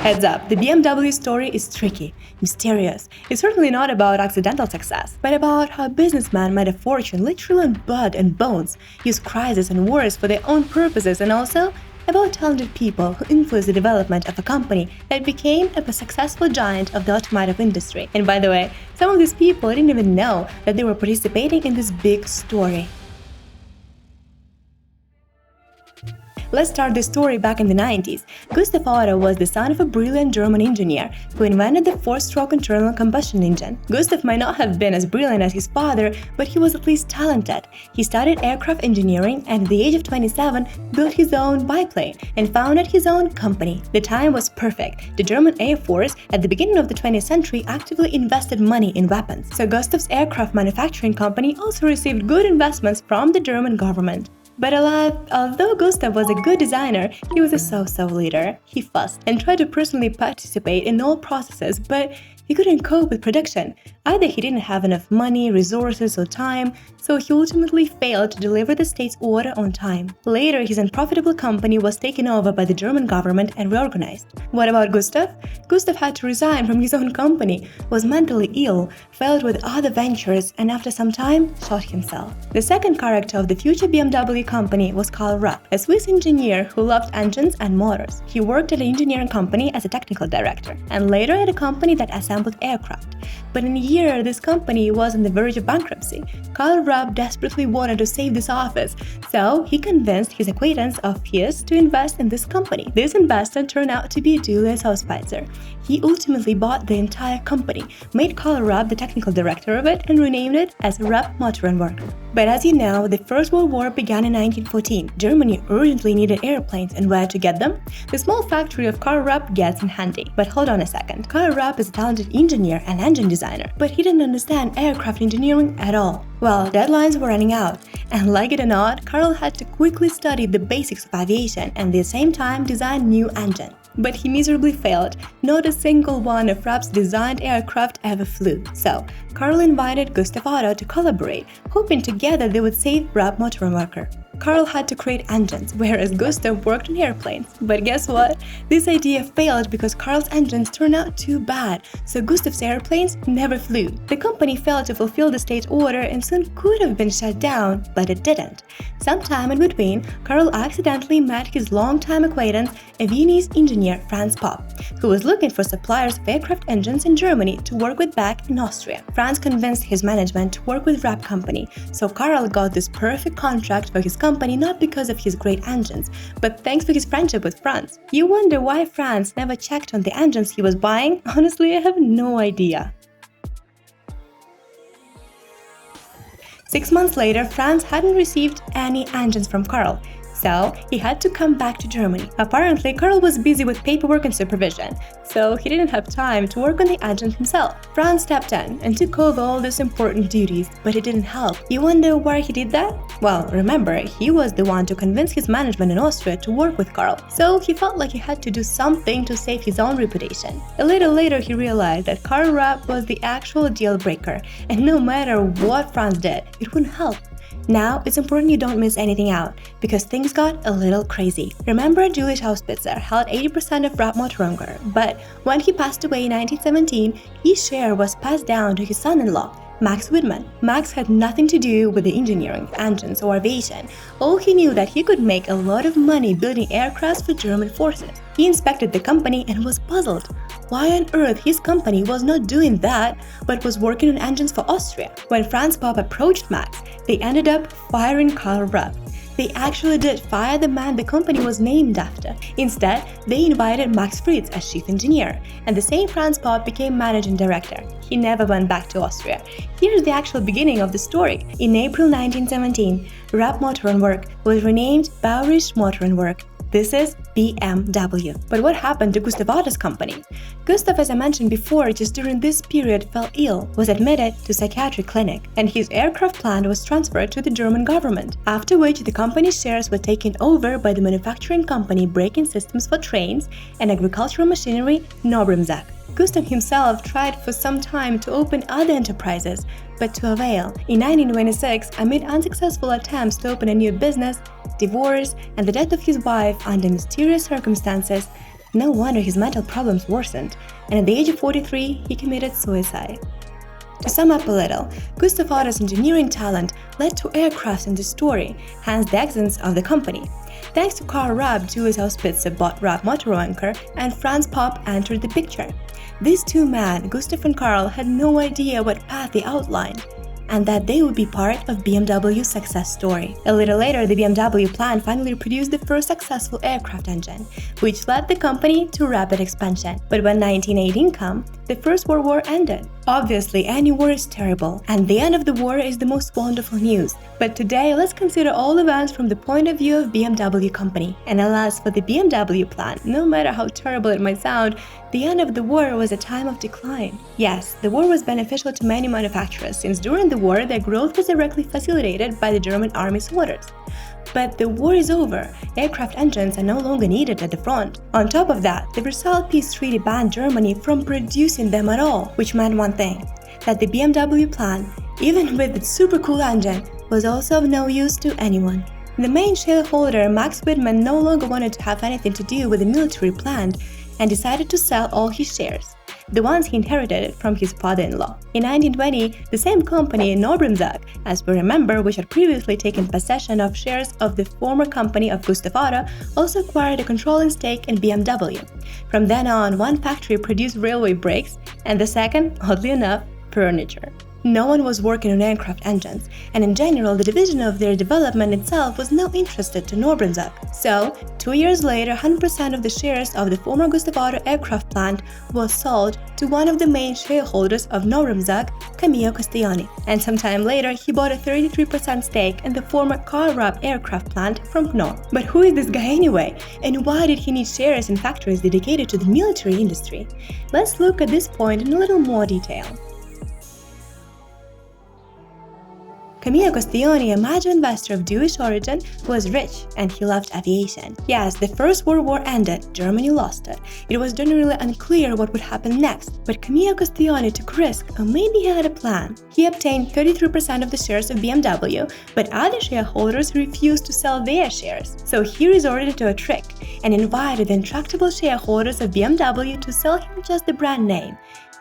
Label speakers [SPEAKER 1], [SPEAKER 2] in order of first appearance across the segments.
[SPEAKER 1] Heads up, the BMW story is tricky, mysterious. It's certainly not about accidental success, but about how businessmen made a fortune literally on blood and bones, used crises and wars for their own purposes, and also about talented people who influenced the development of a company that became a successful giant of the automotive industry. And by the way, some of these people didn't even know that they were participating in this big story. Let's start the story back in the 90s. Gustav Otto was the son of a brilliant German engineer who invented the four-stroke internal combustion engine. Gustav might not have been as brilliant as his father, but he was at least talented. He studied aircraft engineering and at the age of 27 built his own biplane and founded his own company. The time was perfect. The German Air Force at the beginning of the 20th century actively invested money in weapons. So Gustav's aircraft manufacturing company also received good investments from the German government. But although Gustav was a good designer, he was a so-so leader. He fussed and tried to personally participate in all processes, but he couldn't cope with production. Either he didn't have enough money, resources, or time, so he ultimately failed to deliver the state's order on time. Later, his unprofitable company was taken over by the German government and reorganized. What about Gustav? Gustav had to resign from his own company, was mentally ill, failed with other ventures, and after some time, shot himself. The second character of the future BMW company was Karl Rapp, a Swiss engineer who loved engines and motors. He worked at an engineering company as a technical director, and later at a company that assembled aircraft. But in a year this company was on the verge of bankruptcy. Karl Rapp desperately wanted to save this office, so he convinced his acquaintance of his to invest in this company. This investor turned out to be Julius Hauspitzer. He ultimately bought the entire company, made Karl Rapp the technical director of it, and renamed it as Rapp Motor & Work. But as you know, the First World War began in 1914. Germany urgently needed airplanes, and where to get them? The small factory of Karl Rapp gets in handy. But hold on a second. Karl Rapp is a talented engineer and engine designer, but he didn't understand aircraft engineering at all. Well, deadlines were running out, and like it or not, Karl had to quickly study the basics of aviation and at the same time design new engines. But he miserably failed. Not a single one of Rapp's designed aircraft ever flew. So, Karl invited Gustav Otto to collaborate, hoping together they would save Rapp Motor & Worker. Karl had to create engines, whereas Gustav worked on airplanes. But guess what? This idea failed because Karl's engines turned out too bad, so Gustav's airplanes never flew. The company failed to fulfill the state's order and soon could have been shut down, but it didn't. Sometime in between, Karl accidentally met his longtime acquaintance, a Viennese engineer, Franz Popp, who was looking for suppliers of aircraft engines in Germany to work with back in Austria. Franz convinced his management to work with Rapp Company, so Karl got this perfect contract for his company not because of his great engines, but thanks to his friendship with Franz. You wonder why Franz never checked on the engines he was buying? Honestly, I have no idea. 6 months later, Franz hadn't received any engines from Karl, so he had to come back to Germany. Apparently, Karl was busy with paperwork and supervision, so he didn't have time to work on the engine himself. Franz stepped in and took over all these important duties, but it didn't help. You wonder why he did that? Well, remember, he was the one to convince his management in Austria to work with Karl, so he felt like he had to do something to save his own reputation. A little later, he realized that Karl Rapp was the actual deal breaker, and no matter what Franz did, it wouldn't help. Now, it's important you don't miss anything out, because things got a little crazy. Remember, Julius Hauspitzer held 80% of Rapp Motor & Work, but when he passed away in 1917, his share was passed down to his son-in-law, Max Widmann. Max had nothing to do with the engineering, engines, or aviation. All he knew that he could make a lot of money building aircrafts for German forces. He inspected the company and was puzzled. Why on earth his company was not doing that, but was working on engines for Austria? When Franz Popp approached Max, they ended up firing Karl Rapp. They actually did fire the man the company was named after. Instead, they invited Max Fritz as chief engineer, and the same Franz Popp became managing director. He never went back to Austria. Here's the actual beginning of the story. In April 1917, Rapp Motor & Work was renamed Bayerische Motor & Work. This is BMW. But what happened to Gustav Otto's company? Gustav, as I mentioned before, just during this period fell ill, was admitted to psychiatric clinic, and his aircraft plant was transferred to the German government, after which the company's shares were taken over by the manufacturing company Braking Systems for Trains and Agricultural Machinery Nobremzak. Gustav himself tried for some time to open other enterprises, but to avail. In 1926, amid unsuccessful attempts to open a new business, divorce, and the death of his wife under mysterious circumstances, No wonder his mental problems worsened, and at the age of 43, he committed suicide. To sum up a little, Gustav Otto's engineering talent led to aircraft in the story, hence the existence of the company. Thanks to Karl Raab, Julius Auspitzer bought Raab motor anchor, and Franz Popp entered the picture. These two men, Gustav and Karl, had no idea what path they outlined, and that they would be part of BMW's success story. A little later, the BMW plant finally produced the first successful aircraft engine, which led the company to rapid expansion. But when 1918 came, the First World War ended. Obviously, any war is terrible, and the end of the war is the most wonderful news. But today, let's consider all events from the point of view of BMW company. And alas, for the BMW plant, no matter how terrible it might sound, the end of the war was a time of decline. Yes, the war was beneficial to many manufacturers, since during the war their growth was directly facilitated by the German army's orders. But the war is over, aircraft engines are no longer needed at the front. On top of that, the Versailles Peace Treaty banned Germany from producing them at all, which meant one thing, that the BMW plant, even with its super cool engine, was also of no use to anyone. The main shareholder, Max Widmann, no longer wanted to have anything to do with the military plant and decided to sell all his shares, the ones he inherited from his father-in-law. In 1920, the same company, Knorr-Bremse, as we remember, which had previously taken possession of shares of the former company of Gustav Otto, also acquired a controlling stake in BMW. From then on, one factory produced railway brakes, and the second, oddly enough, furniture. No one was working on aircraft engines, and in general, the division of their development itself was not interested to Knorr-Bremse. So, 2 years later, 100% of the shares of the former Gustav Otto aircraft plant was sold to one of the main shareholders of Knorr-Bremse, Camillo Castiglioni. And sometime later, he bought a 33% stake in the former Karl Raab aircraft plant from Knorr. But who is this guy anyway? And why did he need shares in factories dedicated to the military industry? Let's look at this point in a little more detail. Camillo Castiglioni, a major investor of Jewish origin, was rich and he loved aviation. Yes, the First World War ended, Germany lost it. It was generally unclear what would happen next, but Camillo Castiglioni took risk, or maybe he had a plan. He obtained 33% of the shares of BMW, but other shareholders refused to sell their shares. So he resorted to a trick and invited the intractable shareholders of BMW to sell him just the brand name,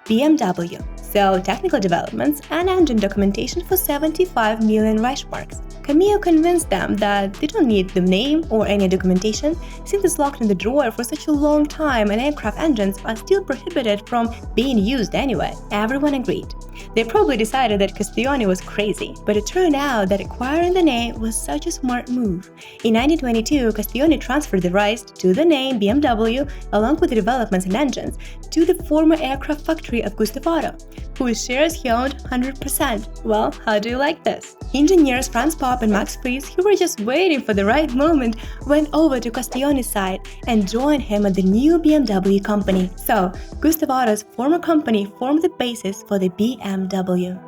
[SPEAKER 1] BMW. So technical developments and engine documentation for 75 million Reichsmarks. Camillo convinced them that they don't need the name or any documentation since it's locked in the drawer for such a long time and aircraft engines are still prohibited from being used anyway. Everyone agreed. They probably decided that Castiglioni was crazy, but it turned out that acquiring the name was such a smart move. In 1922, Castiglioni transferred the rights to the name BMW along with the developments and engines to the former aircraft factory of Gustav Otto, whose shares he owned 100%. Well, how do you like this? Engineers Franz Popp and Max Fried, who were just waiting for the right moment, went over to Castiglioni's side and joined him at the new BMW company. So, Gustav Otto's former company formed the basis for the BMW.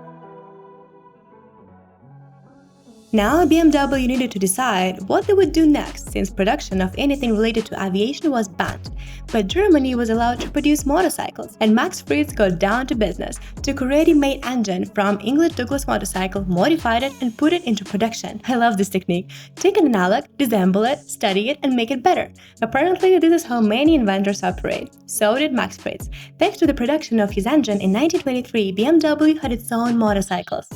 [SPEAKER 1] Now, BMW needed to decide what they would do next since production of anything related to aviation was banned. But Germany was allowed to produce motorcycles, and Max Fried got down to business, took a ready-made engine from English Douglas motorcycle, modified it, and put it into production. I love this technique. Take an analog, disassemble it, study it, and make it better. Apparently, this is how many inventors operate. So did Max Fried. Thanks to the production of his engine in 1923, BMW had its own motorcycles.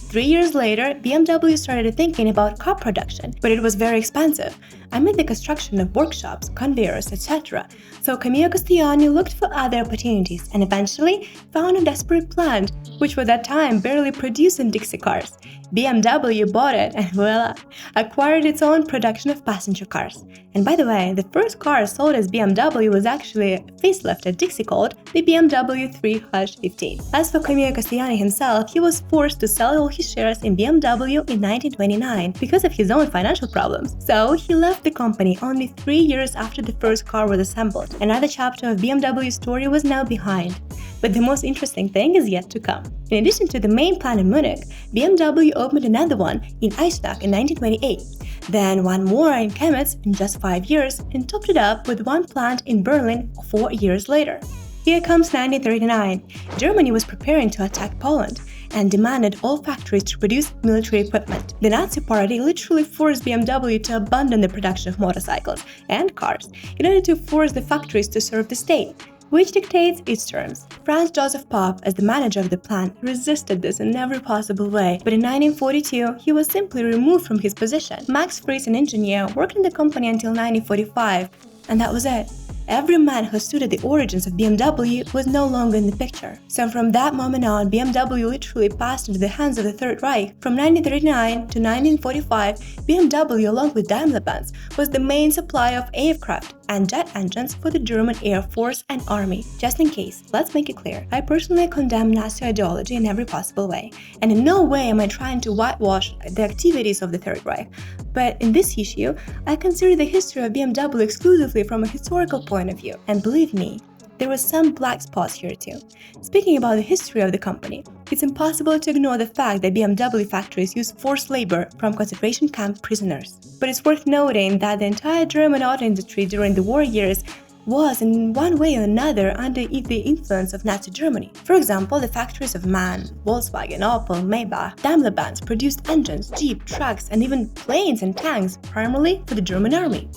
[SPEAKER 1] 3 years later, BMW started thinking about car production, but it was very expensive, amid the construction of workshops, conveyors, etc. So Camillo Castiglioni looked for other opportunities and eventually found a desperate plant, which at that time barely producing Dixie cars. BMW bought it and voila, acquired its own production of passenger cars. And by the way, the first car sold as BMW was actually a facelifted Dixie called the BMW 315. As for Camillo Castiglioni himself, he was forced to sell all his shares in BMW in 1929 because of his own financial problems. So he left the company only 3 years after the first car was assembled. Another chapter of BMW's story was now behind. But the most interesting thing is yet to come. In addition to the main plant in Munich, BMW opened another one in Eisenach in 1928, then one more in Chemnitz in just 5 years, and topped it up with one plant in Berlin 4 years later. Here comes 1939. Germany was preparing to attack Poland, and demanded all factories to produce military equipment. The Nazi Party literally forced BMW to abandon the production of motorcycles and cars in order to force the factories to serve the state, which dictates its terms. Franz Joseph Popp, as the manager of the plant, resisted this in every possible way, but in 1942 he was simply removed from his position. Max Friis, an engineer, worked in the company until 1945, and that was it. Every man who stood at the origins of BMW was no longer in the picture. So from that moment on, BMW literally passed into the hands of the Third Reich. From 1939 to 1945, BMW, along with Daimler-Benz, was the main supplier of aircraft and jet engines for the German Air Force and Army. Just in case, let's make it clear, I personally condemn Nazi ideology in every possible way, and in no way am I trying to whitewash the activities of the Third Reich. But in this issue, I consider the history of BMW exclusively from a historical point of view, and believe me, there were some black spots here too. Speaking about the history of the company, it's impossible to ignore the fact that BMW factories used forced labor from concentration camp prisoners. But it's worth noting that the entire German auto industry during the war years was, in one way or another, under the influence of Nazi Germany. For example, the factories of MAN, Volkswagen, Opel, Maybach, Daimler-Benz produced engines, jeep, trucks, and even planes and tanks, primarily for the German army.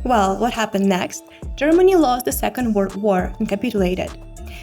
[SPEAKER 1] Well, what happened next? Germany lost the Second World War and capitulated.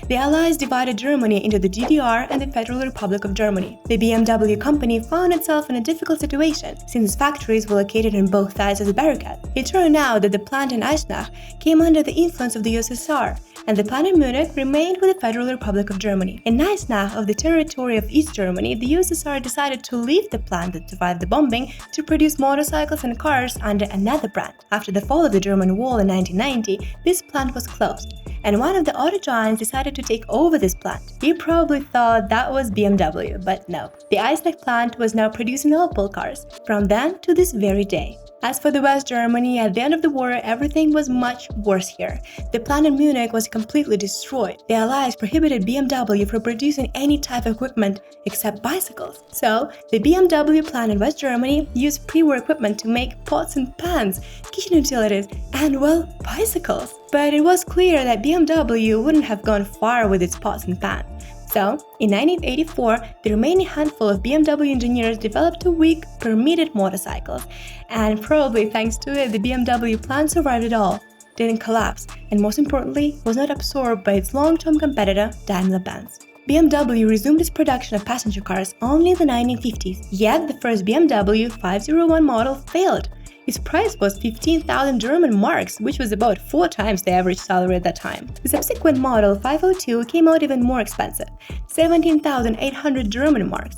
[SPEAKER 1] The Allies divided Germany into the DDR and the Federal Republic of Germany. The BMW company found itself in a difficult situation, since its factories were located on both sides of the barricade. It turned out that the plant in Eisenach came under the influence of the USSR, and the plant in Munich remained with the Federal Republic of Germany. In Eisenach, of the territory of East Germany, the USSR decided to leave the plant that survived the bombing to produce motorcycles and cars under another brand. After the fall of the German Wall in 1990, this plant was closed, and one of the auto giants decided to take over this plant. You probably thought that was BMW, but no. The Eisenach plant was now producing Opel cars, from then to this very day. As for the West Germany, at the end of the war, everything was much worse here. The plant in Munich was completely destroyed. The Allies prohibited BMW from producing any type of equipment except bicycles. So, the BMW plant in West Germany used pre-war equipment to make pots and pans, kitchen utilities, and, well, bicycles. But it was clear that BMW wouldn't have gone far with its pots and pans. So, in 1984, the remaining handful of BMW engineers developed a weak, permitted motorcycles, and probably thanks to it, the BMW plant survived it all, didn't collapse, and most importantly, was not absorbed by its long-term competitor, Daimler-Benz. BMW resumed its production of passenger cars only in the 1950s, yet the first BMW 501 model failed. Its price was 15,000 German marks, which was about 4 times the average salary at that time. The subsequent model 502 came out even more expensive, 17,800 German marks.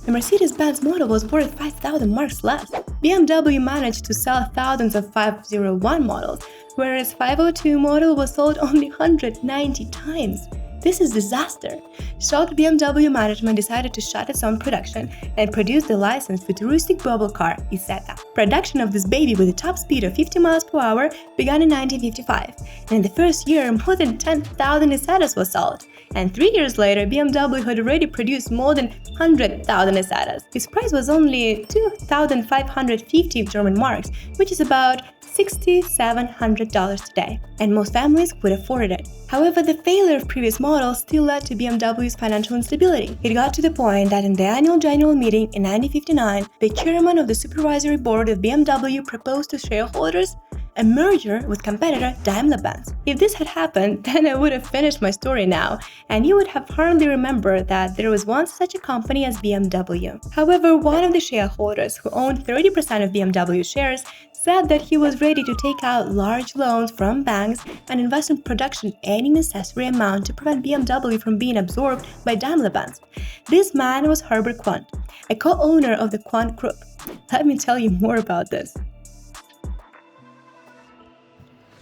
[SPEAKER 1] The Mercedes-Benz model was worth 5,000 marks less. BMW managed to sell thousands of 501 models, whereas 502 model was sold only 190 times. This is disaster. Shocked BMW management decided to shut its own production and produce the licensed futuristic bubble car, Isetta. Production of this baby with a top speed of 50 miles per hour began in 1955, and in the first year more than 10,000 Isettas were sold. And 3 years later, BMW had already produced more than 100,000 Isettas. Its price was only 2,550 German marks, which is about $6,700 today, and most families could afford it. However, the failure of previous models still led to BMW's financial instability. It got to the point that in the annual general meeting in 1959, the chairman of the supervisory board of BMW proposed to shareholders a merger with competitor Daimler-Benz. If this had happened, then I would have finished my story now, and you would have hardly remembered that there was once such a company as BMW. However, one of the shareholders, who owned 30% of BMW shares, said that he was ready to take out large loans from banks and invest in production any necessary amount to prevent BMW from being absorbed by Daimler-Benz. This man was Herbert Quandt, a co-owner of the Quandt Group. Let me tell you more about this.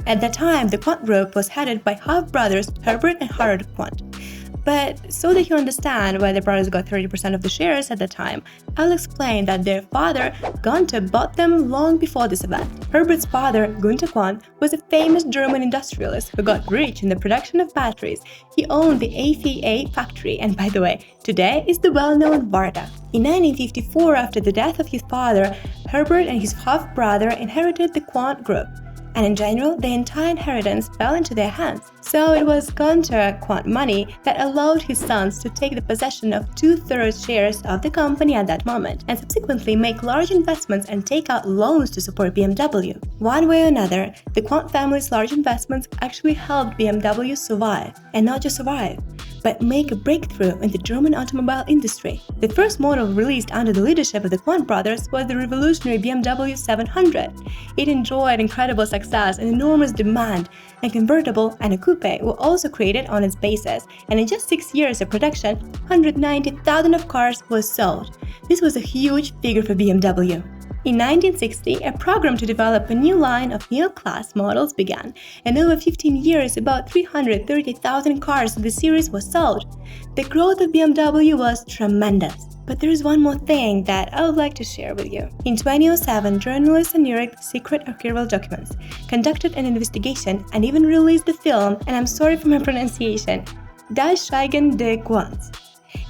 [SPEAKER 1] At that time, the Quandt Group was headed by half-brothers Herbert and Harold Quandt. But so that you understand why the brothers got 30% of the shares at the time, I'll explain that their father, Gunther, bought them long before this event. Herbert's father, Gunther Quandt, was a famous German industrialist who got rich in the production of batteries. He owned the AFA factory, and by the way, today is the well-known Varta. In 1954, after the death of his father, Herbert and his half-brother inherited the Quandt Group. and in general, the entire inheritance fell into their hands. So it was Gunter Quant money that allowed his sons to take the possession of 2/3 shares of the company at that moment, and subsequently make large investments and take out loans to support BMW. One way or another, the Quant family's large investments actually helped BMW survive, and not just survive, but make a breakthrough in the German automobile industry. The first model released under the leadership of the Quant brothers was the revolutionary BMW 700. It enjoyed incredible success and enormous demand, and convertible and a coupe were also created on its basis, and in just 6 years of production, 190,000 of cars were sold. This was a huge figure for BMW. In 1960, a program to develop a new line of Neo-class models began, and over 15 years, about 330,000 cars of the series were sold. The growth of BMW was tremendous. But there is one more thing that I would like to share with you. In 2007, journalists unearthed secret archival documents, conducted an investigation, and even released the film, and I'm sorry for my pronunciation, Das Schweigen der Quants.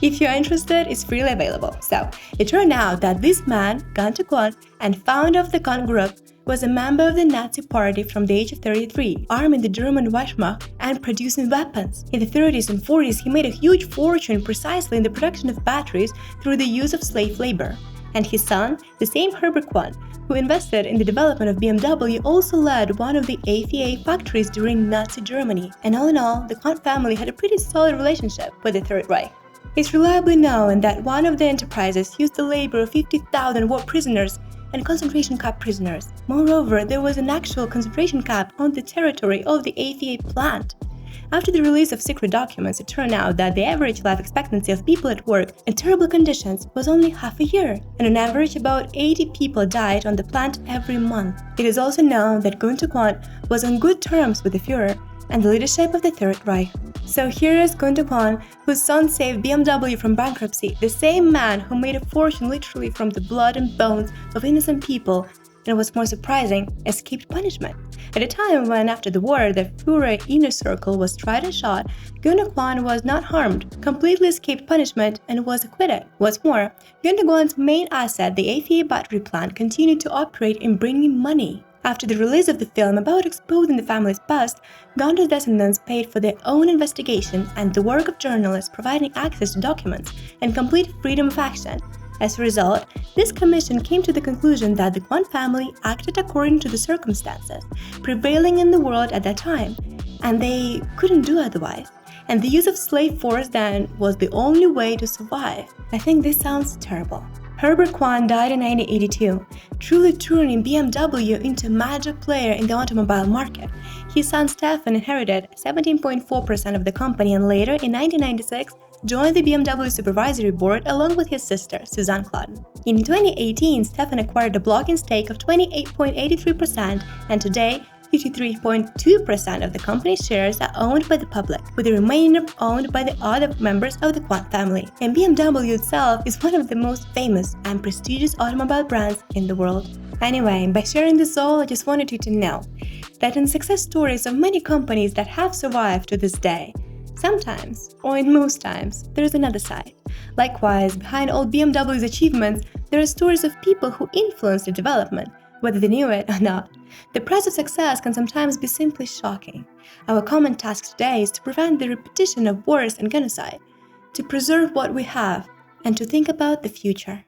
[SPEAKER 1] If you're interested, it's freely available. So, it turned out that this man, Gunter Quant, and founder of the Quant Group, was a member of the Nazi Party from the age of 33, arming the German Wehrmacht and producing weapons. In the 30s and 40s, he made a huge fortune precisely in the production of batteries through the use of slave labor. And his son, the same Herbert Quant, who invested in the development of BMW, also led one of the AFA factories during Nazi Germany. And all in all, the Quant family had a pretty solid relationship with the Third Reich. It's reliably known that one of the enterprises used the labor of 50,000 war prisoners and concentration camp prisoners. Moreover, there was an actual concentration camp on the territory of the AFA plant. After the release of secret documents, it turned out that the average life expectancy of people at work in terrible conditions was only half a year, and on average about 80 people died on the plant every month. It is also known that Gunter Quant was on good terms with the Führer and the leadership of the Third Reich. So here is Gunter Quant, whose son saved BMW from bankruptcy, the same man who made a fortune literally from the blood and bones of innocent people, and what's more surprising, escaped punishment. At a time when, after the war, the Führer inner circle was tried and shot, Gunter Quant was not harmed, completely escaped punishment, and was acquitted. What's more, Gunter Quant's main asset, the AFA battery plant, continued to operate in bringing money. After the release of the film about exposing the family's past, Gunter's descendants paid for their own investigation and the work of journalists providing access to documents and complete freedom of action. As a result, this commission came to the conclusion that the Quant family acted according to the circumstances prevailing in the world at that time, and they couldn't do otherwise. And the use of slave force then was the only way to survive. I think this sounds terrible. Herbert Quant died in 1982, truly turning BMW into a major player in the automobile market. His son Stefan inherited 17.4% of the company and later, in 1996, joined the BMW supervisory board along with his sister, Suzanne Claudin. In 2018, Stefan acquired a blocking stake of 28.83%, and today, 53.2% of the company's shares are owned by the public, with the remainder owned by the other members of the Quant family. And BMW itself is one of the most famous and prestigious automobile brands in the world. Anyway, by sharing this all, I just wanted you to know that in success stories of many companies that have survived to this day, sometimes, or in most times, there is another side. Likewise, behind all BMW's achievements, there are stories of people who influenced the development, whether they knew it or not. The price of success can sometimes be simply shocking. Our common task today is to prevent the repetition of wars and genocide, to preserve what we have, and to think about the future.